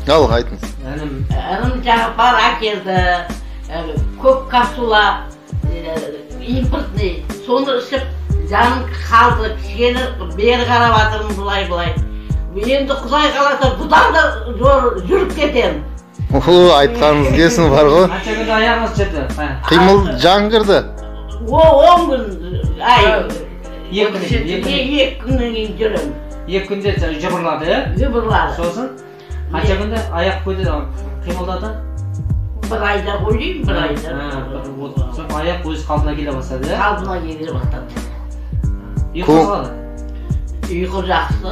Ал айтыңыз. Інім Жағыпар әкелді, көк капсула, импортный, соны ішіп, жаным қалды, кішкені бері қарап атырмын бұлай. Енді Құдай қаласа бұдан да жүріп кетем. Айтқаныңыз келсін бар ғой. Қанша күнде аяғыңыз жетті? Қимыл жаңғырды. 10 күн, 2 күннен кейін жүрем. 2 күнде жыбырлады, е? Жыбырлады. Сосын? Қанша күнде аяқ көйді қимылдады? 1 айда ойлайым, 1 айда. Аяқ өз қалпына келе бастады, е? Қалпына келе бастады. Ұйқы қалады? Ұйқы жақсы.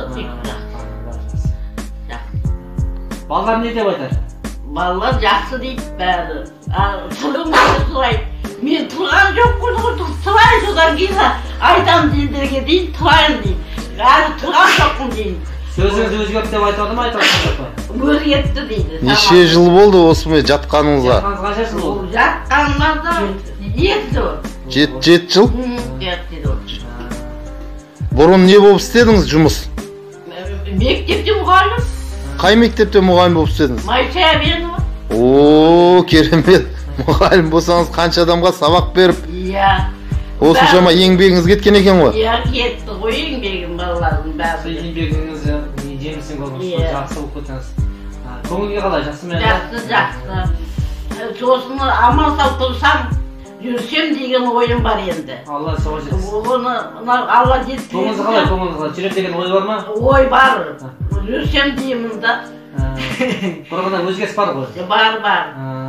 Балалар не деп айтар? Балалар жақсы дейді бәрі. Тұрғым дейді тұрайын. Мен тұрған жоқ қойды, тұрайын содан кейін айтам дендерге дейін тұрайын дейін. Әлі тұрған жоқпын дейін. Сөзіңіз өзгерді деп айтады ма, айтады ма? Өзгерді дейді. Неше жыл болды осымен жатқаныңызға? Жатқаныңыз қанша жыл болды? Жатқанымда 2 жыл. 7 жыл? 7 жыл. Бұрын не болып істедіңіз жұмыс? Мектепте мұғалім. Қай мектепте мұғалім болып істедіңіз? Майша Әбенова. Керемет. Мұғалім болсаңыз қанша адамға сабақ беріп, Иә. осыншама еңбегіңіз кеткен екен ғой? Иә, кетті ғой еңбегім балалардың бәрі. Еңбегіңіз жемісін көрдіңіз, жақсы болып кетіңіз. Көңілге қалай, жақсы ма? Жақсы. Сосын аман сау тұрсам, жүрсем деген ойым бар енді. Алла соға жетсін. Оны Алла жетсін. Көңіліңіз қалай, көңіліңіз қалай? Жүрем деген ой бар ма? Ой бар. Жүрсем деймін да. Бұрынғыдан өзгеріс бар ғой? Бар.